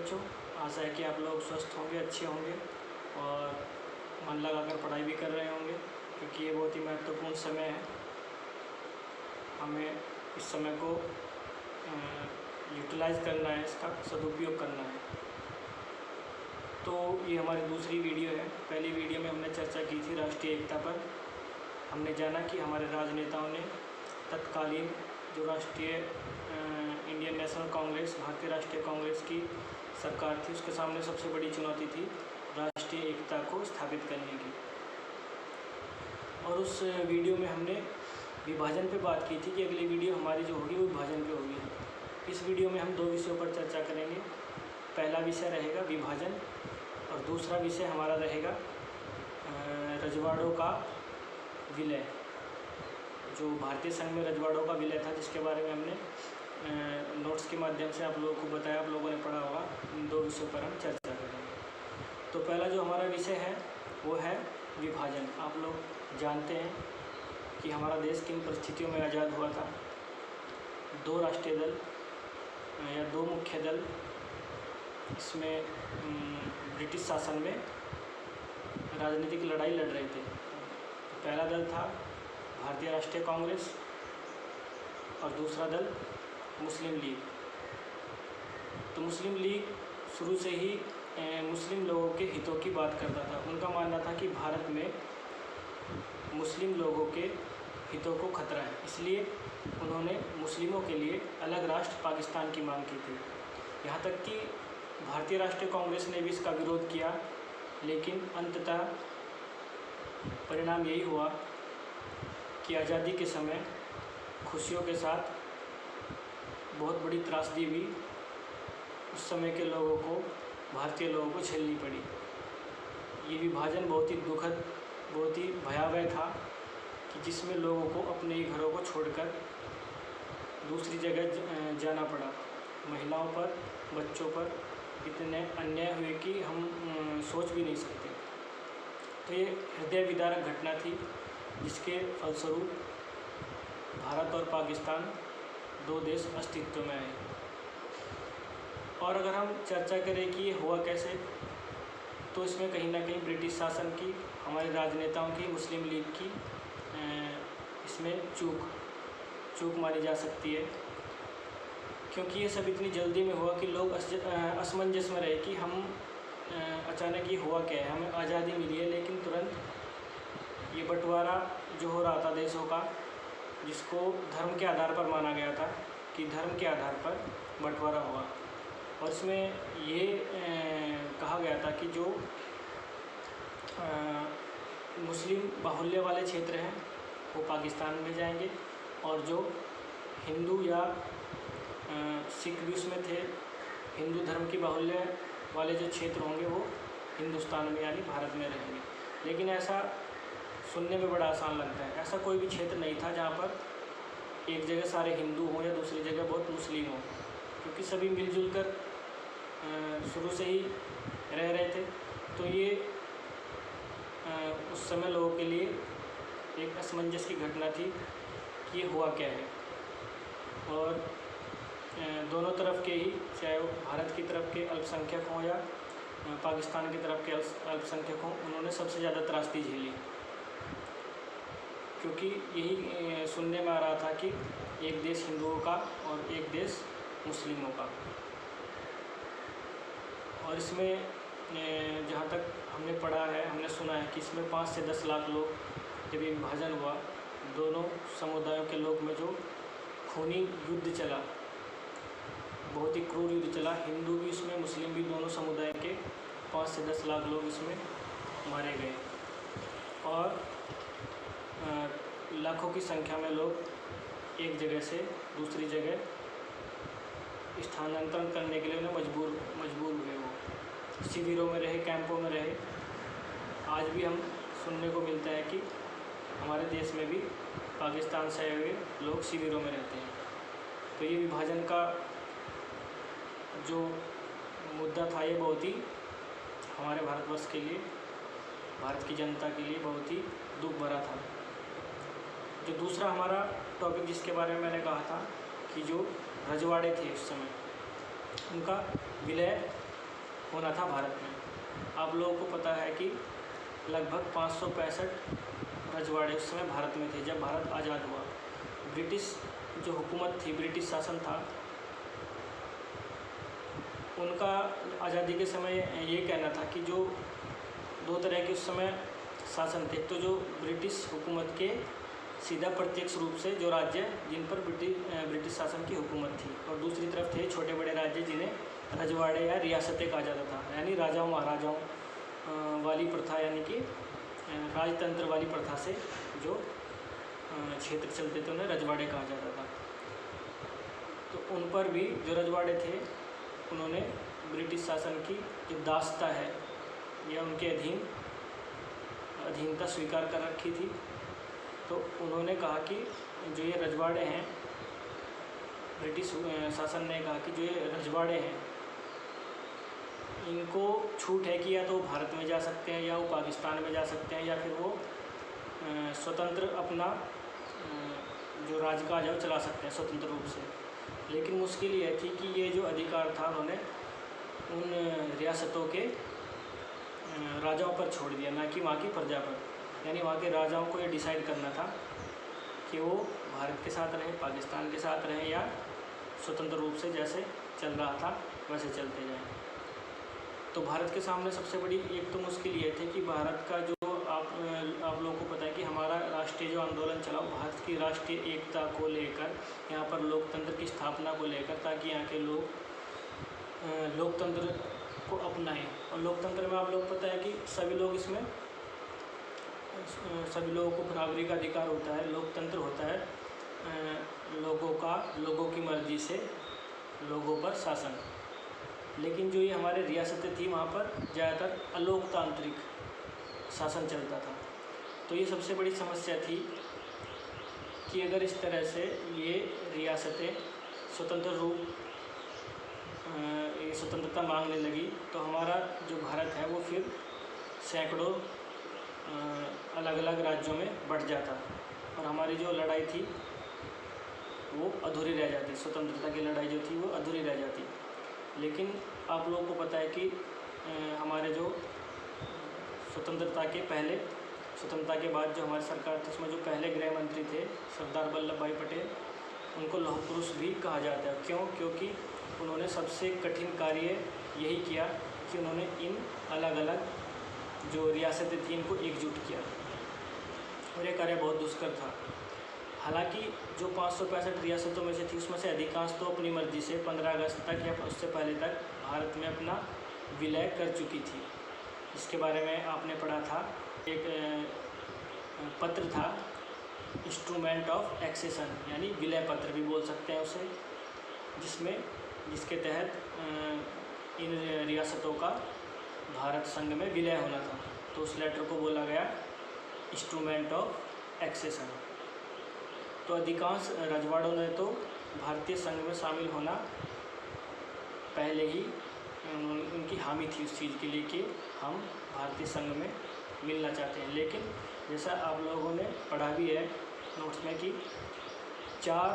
बच्चों, आशा है कि आप लोग स्वस्थ होंगे, अच्छे होंगे और मन लगाकर पढ़ाई भी कर रहे होंगे, क्योंकि ये बहुत ही महत्वपूर्ण समय है। हमें इस समय को यूटिलाइज़ करना है, इसका सदुपयोग करना है। तो ये हमारी दूसरी वीडियो है। पहली वीडियो में हमने चर्चा की थी राष्ट्रीय एकता पर। हमने जाना कि हमारे राजनेताओं ने तत्कालीन जो राष्ट्रीय इंडियन नेशनल कांग्रेस, भारतीय राष्ट्रीय कांग्रेस की सरकार थी, उसके सामने सबसे बड़ी चुनौती थी राष्ट्रीय एकता को स्थापित करने की। और उस वीडियो में हमने विभाजन पे बात की थी कि अगली वीडियो हमारी जो होगी वो विभाजन पे होगी। इस वीडियो में हम दो विषयों पर चर्चा करेंगे। पहला विषय रहेगा विभाजन और दूसरा विषय हमारा रहेगा रजवाड़ों का विलय। जो भारतीय संघ में रजवाड़ों का विलय था, जिसके बारे में हमने नोट्स के माध्यम से आप लोगों को बताया, आप लोगों ने पढ़ा होगा। इन दो विषयों पर हम चर्चा करेंगे। तो पहला जो हमारा विषय है वो है विभाजन। आप लोग जानते हैं कि हमारा देश किन परिस्थितियों में आज़ाद हुआ था। दो राष्ट्रीय दल या दो मुख्य दल इसमें ब्रिटिश शासन में राजनीतिक लड़ाई लड़ रहे थे। पहला दल था भारतीय राष्ट्रीय कांग्रेस और दूसरा दल मुस्लिम लीग। तो मुस्लिम लीग शुरू से ही मुस्लिम लोगों के हितों की बात करता था। उनका मानना था कि भारत में मुस्लिम लोगों के हितों को खतरा है, इसलिए उन्होंने मुस्लिमों के लिए अलग राष्ट्र पाकिस्तान की मांग की थी। यहाँ तक कि भारतीय राष्ट्रीय कांग्रेस ने भी इसका विरोध किया, लेकिन अंततः परिणाम यही हुआ कि आज़ादी के समय खुशियों के साथ बहुत बड़ी त्रासदी भी उस समय के लोगों को, भारतीय लोगों को झेलनी पड़ी। ये विभाजन बहुत ही दुखद, बहुत ही भयावह था कि जिसमें लोगों को अपने ही घरों को छोड़कर दूसरी जगह जाना पड़ा। महिलाओं पर, बच्चों पर इतने अन्याय हुए कि हम सोच भी नहीं सकते। तो ये हृदय विदारक घटना थी, जिसके फलस्वरूप भारत और पाकिस्तान दो देश अस्तित्व में आए। और अगर हम चर्चा करें कि ये हुआ कैसे, तो इसमें कहीं ना कहीं ब्रिटिश शासन की, हमारे राजनेताओं की, मुस्लिम लीग की इसमें चूक मानी जा सकती है, क्योंकि ये सब इतनी जल्दी में हुआ कि लोग असमंजस में रहे कि हम अचानक ये हुआ क्या है। हमें आज़ादी मिली है, लेकिन तुरंत ये बंटवारा जो हो रहा था देशों का, जिसको धर्म के आधार पर माना गया था कि धर्म के आधार पर बंटवारा हुआ। और इसमें ये कहा गया था कि जो मुस्लिम बाहुल्य वाले क्षेत्र हैं वो पाकिस्तान में जाएंगे, और जो हिंदू या सिख भी उसमें थे, हिंदू धर्म की बाहुल्य वाले जो क्षेत्र होंगे वो हिंदुस्तान में यानी भारत में रहेंगे। लेकिन ऐसा सुनने में बड़ा आसान लगता है। ऐसा कोई भी क्षेत्र नहीं था जहाँ पर एक जगह सारे हिंदू हों या दूसरी जगह बहुत मुस्लिम हों, क्योंकि सभी मिलजुल कर शुरू से ही रह रहे थे। तो ये उस समय लोगों के लिए एक असमंजस की घटना थी कि ये हुआ क्या है। और दोनों तरफ के ही, चाहे वो भारत की तरफ के अल्पसंख्यक हों या पाकिस्तान की तरफ के अल्पसंख्यक हों, उन्होंने सबसे ज़्यादा त्रासदी झेली, क्योंकि यही सुनने में आ रहा था कि एक देश हिंदुओं का और एक देश मुस्लिमों का। और इसमें जहाँ तक हमने पढ़ा है, हमने सुना है कि इसमें 5 से 10 लाख लोग, जब ये विभाजन हुआ, दोनों समुदायों के लोग में जो खूनी युद्ध चला, बहुत ही क्रूर युद्ध चला, हिंदू भी इसमें, मुस्लिम भी, दोनों समुदाय के 5 से 10 लाख लोग इसमें मारे गए। और लाखों की संख्या में लोग एक जगह से दूसरी जगह स्थानांतरण करने के लिए उन्हें मजबूर हुए। वो शिविरों में रहे, कैंपों में रहे। आज भी हम सुनने को मिलता है कि हमारे देश में भी पाकिस्तान से आए हुए लोग शिविरों में रहते हैं। तो ये विभाजन का जो मुद्दा था, ये बहुत ही हमारे भारतवर्ष के लिए, भारत की जनता के लिए बहुत ही दुख भरा था। जो दूसरा हमारा टॉपिक जिसके बारे में मैंने कहा था कि जो रजवाड़े थे उस समय, उनका विलय होना था भारत में। आप लोगों को पता है कि लगभग 565 रजवाड़े उस समय भारत में थे जब भारत आज़ाद हुआ। ब्रिटिश जो हुकूमत थी, ब्रिटिश शासन था, उनका आज़ादी के समय ये कहना था कि जो दो तरह के उस समय शासन थे, तो जो ब्रिटिश हुकूमत के सीधा प्रत्यक्ष रूप से जो राज्य जिन पर ब्रिटिश शासन की हुकूमत थी, और दूसरी तरफ थे छोटे बड़े राज्य जिन्हें रजवाड़े या रियासतें कहा जाता था, यानी राजाओं महाराजाओं वाली प्रथा, यानी कि राजतंत्र वाली प्रथा से जो क्षेत्र चलते थे उन्हें रजवाड़े कहा जाता था। तो उन पर भी जो रजवाड़े थे उन्होंने ब्रिटिश शासन की जो दासता है या उनके अधीनता स्वीकार कर रखी थी। तो उन्होंने कहा कि जो ये रजवाड़े हैं, ब्रिटिश शासन ने कहा कि जो ये रजवाड़े हैं इनको छूट है कि या तो भारत में जा सकते हैं या वो पाकिस्तान में जा सकते हैं, या फिर वो स्वतंत्र अपना जो राजकाज है वो चला सकते हैं स्वतंत्र रूप से। लेकिन मुश्किल ये थी कि ये जो अधिकार था उन्होंने उन रियासतों के राजाओं पर छोड़ दिया, ना कि वहाँ की प्रजा पर। यानी वहाँ के राजाओं को ये डिसाइड करना था कि वो भारत के साथ रहें, पाकिस्तान के साथ रहें, या स्वतंत्र रूप से जैसे चल रहा था वैसे चलते जाएं। तो भारत के सामने सबसे बड़ी एक तो मुश्किल ये थी कि भारत का जो आप लोगों को पता है कि हमारा राष्ट्रीय जो आंदोलन चला वो भारत की राष्ट्रीय एकता को लेकर, यहाँ पर लोकतंत्र की स्थापना को लेकर, ताकि यहाँ के लोग लोकतंत्र को अपनाएं। और लोकतंत्र में आप लोग पता है कि सभी लोग इसमें सभी लोगों को बराबरी का अधिकार होता है। लोकतंत्र होता है लोगों की मर्जी से लोगों पर शासन। लेकिन जो ये हमारे रियासतें थी वहाँ पर ज़्यादातर अलोकतांत्रिक शासन चलता था। तो ये सबसे बड़ी समस्या थी कि अगर इस तरह से ये रियासतें स्वतंत्रता मांगने लगी तो हमारा जो भारत है वो फिर सैकड़ों अलग अलग राज्यों में बँट जाता, और हमारी जो लड़ाई थी वो अधूरी रह जाती। स्वतंत्रता की लड़ाई जो थी वो अधूरी रह जाती। लेकिन आप लोगों को पता है कि हमारे जो स्वतंत्रता के बाद जो हमारी सरकार थी उसमें जो पहले गृह मंत्री थे सरदार वल्लभ भाई पटेल, उनको लौह पुरुष भी कहा जाता है। क्यों? क्योंकि उन्होंने सबसे कठिन कार्य यही किया कि उन्होंने इन अलग अलग जो रियासतें थी इनको एकजुट किया, और ये कार्य बहुत दुष्कर था। हालांकि जो 565 रियासतों में से थी उसमें से अधिकांश तो अपनी मर्जी से 15 अगस्त तक या उससे पहले तक भारत में अपना विलय कर चुकी थी। इसके बारे में आपने पढ़ा था, एक पत्र था इंस्ट्रूमेंट ऑफ एक्सेशन, यानी विलय पत्र भी बोल सकते हैं उसे, जिसके तहत इन रियासतों का भारत संघ में विलय होना था। तो उस लेटर को बोला गया इंस्ट्रूमेंट ऑफ एक्सेशन। तो अधिकांश रजवाड़ों ने तो भारतीय संघ में शामिल होना पहले ही उनकी हामी थी उस चीज़ के लिए कि हम भारतीय संघ में मिलना चाहते हैं। लेकिन जैसा आप लोगों ने पढ़ा भी है नोट्स में कि 4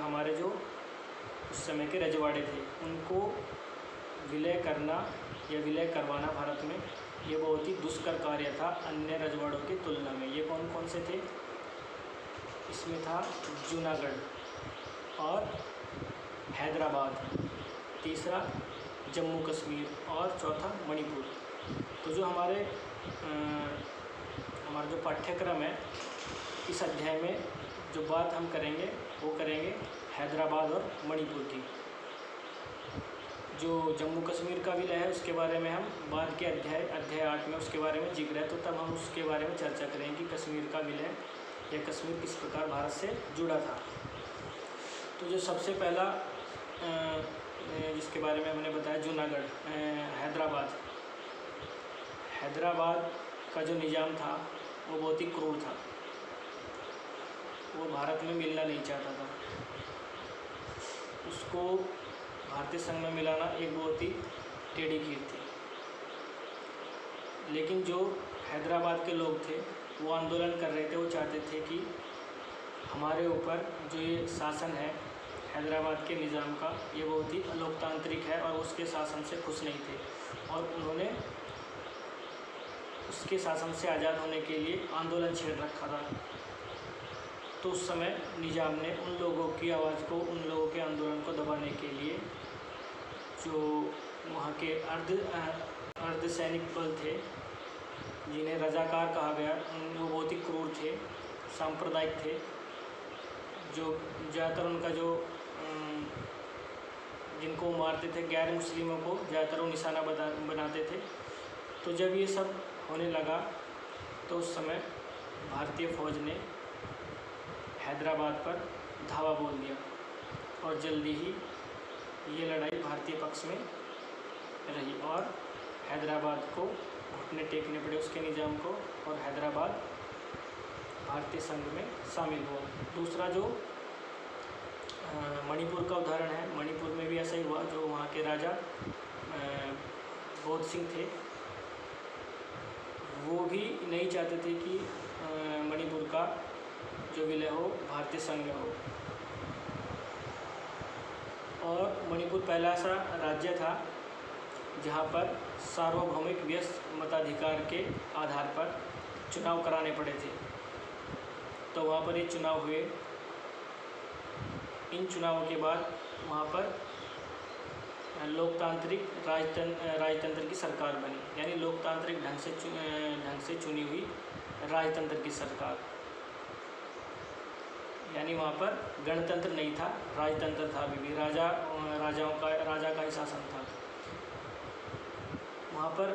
हमारे जो उस समय के रजवाड़े थे उनको विलय करना या विलय करवाना भारत में ये बहुत ही दुष्कर कार्य था अन्य रजवाड़ों की तुलना में। ये कौन कौन से थे? इसमें था जूनागढ़ और हैदराबाद, तीसरा जम्मू कश्मीर और चौथा मणिपुर। तो जो हमारा जो पाठ्यक्रम है इस अध्याय में जो बात हम करेंगे वो करेंगे हैदराबाद और मणिपुर की। जो जम्मू कश्मीर का विलय है उसके बारे में हम बाद के अध्याय 8 में उसके बारे में जिक्र है, तो तब हम उसके बारे में चर्चा करेंगे कि कश्मीर का विलय या कश्मीर किस प्रकार भारत से जुड़ा था। तो जो सबसे पहला जिसके बारे में हमने बताया जूनागढ़, हैदराबाद का जो निज़ाम था वो बहुत ही क्रूर था। वो भारत में मिलना नहीं चाहता था, उसको भारतीय संघ में मिलाना एक बहुत ही टेढ़ी कीर थी। लेकिन जो हैदराबाद के लोग थे वो आंदोलन कर रहे थे, वो चाहते थे कि हमारे ऊपर जो ये शासन है हैदराबाद के निज़ाम का ये बहुत ही अलोकतांत्रिक है और उसके शासन से खुश नहीं थे और उन्होंने उसके शासन से आज़ाद होने के लिए आंदोलन छेड़ रखा था। तो उस समय निज़ाम ने उन लोगों की आवाज़ को, उन लोगों के आंदोलन को दबाने के लिए जो वहाँ के अर्धसैनिक बल थे, जिन्हें रजाकार कहा गया, वो बहुत ही क्रूर थे, सांप्रदायिक थे, जो ज़्यादातर उनका जो जिनको मारते थे, गैर मुस्लिमों को ज़्यादातर वो निशाना बनाते थे। तो जब ये सब होने लगा तो उस समय भारतीय फ़ौज ने हैदराबाद पर धावा बोल दिया और जल्दी ही ये लड़ाई भारतीय पक्ष में रही और हैदराबाद को घुटने टेकने पड़े उसके निज़ाम को और हैदराबाद भारतीय संघ में शामिल हुआ। दूसरा जो मणिपुर का उदाहरण है, मणिपुर में भी ऐसा ही हुआ। जो वहाँ के राजा बोध सिंह थे, वो भी नहीं चाहते थे कि मणिपुर का जो विलय हो भारतीय संघ में हो। और मणिपुर पहला ऐसा राज्य था जहाँ पर सार्वभौमिक व्यस्त मताधिकार के आधार पर चुनाव कराने पड़े थे। तो वहाँ पर ये चुनाव हुए। इन चुनावों के बाद वहाँ पर लोकतांत्रिक राजतंत्र की सरकार बनी, यानी लोकतांत्रिक ढंग से चुनी हुई राजतंत्र की सरकार। यानी वहाँ पर गणतंत्र नहीं था, राजतंत्र था। अभी भी राजा का ही शासन था। वहाँ पर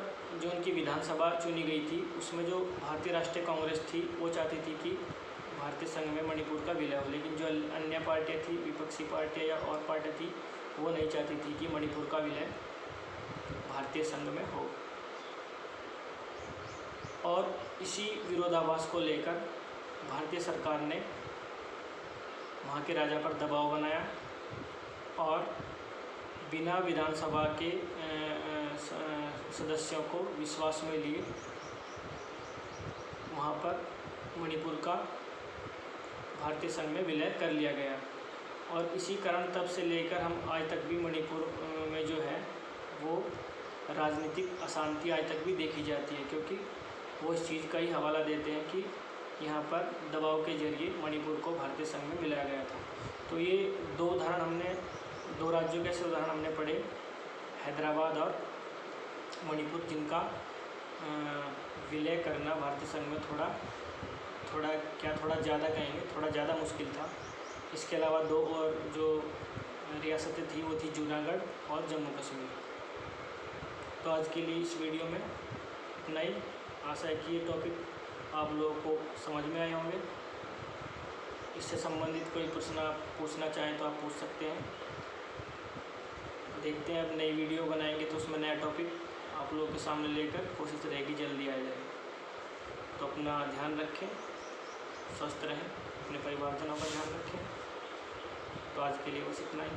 जो उनकी विधानसभा चुनी गई थी, उसमें जो भारतीय राष्ट्रीय कांग्रेस थी वो चाहती थी कि भारतीय संघ में मणिपुर का विलय हो, लेकिन जो अन्य पार्टियाँ थी, विपक्षी पार्टियाँ या और पार्टियाँ थी, वो नहीं चाहती थी कि मणिपुर का विलय भारतीय संघ में हो। और इसी विरोधाभास को लेकर भारतीय सरकार ने वहाँ के राजा पर दबाव बनाया और बिना विधानसभा के सदस्यों को विश्वास में लिए वहाँ पर मणिपुर का भारतीय संघ में विलय कर लिया गया। और इसी कारण तब से लेकर हम आज तक भी मणिपुर में जो है वो राजनीतिक अशांति आज तक भी देखी जाती है, क्योंकि वो इस चीज़ का ही हवाला देते हैं कि यहाँ पर दबाव के जरिए मणिपुर को भारतीय संघ में मिलाया गया था। तो ये दो राज्यों के ऐसे उदाहरण हमने पढ़े, हैदराबाद और मणिपुर, जिनका विलय करना भारतीय संघ में थोड़ा ज़्यादा कहेंगे, थोड़ा ज़्यादा मुश्किल था। इसके अलावा दो और जो रियासतें थी वो थी जूनागढ़ और जम्मू कश्मीर। तो आज के लिए इस वीडियो में इतना ही। आशा है कि ये टॉपिक आप लोगों को समझ में आए होंगे। इससे संबंधित कोई प्रश्न आप पूछना चाहें तो आप पूछ सकते हैं। देखते हैं, अब नई वीडियो बनाएंगे तो उसमें नया टॉपिक आप लोगों के सामने लेकर कोशिश रहेगी जल्दी आ जाए। तो अपना ध्यान रखें, स्वस्थ रहें, अपने परिवारजनों का ध्यान रखें। तो आज के लिए बस इतना ही।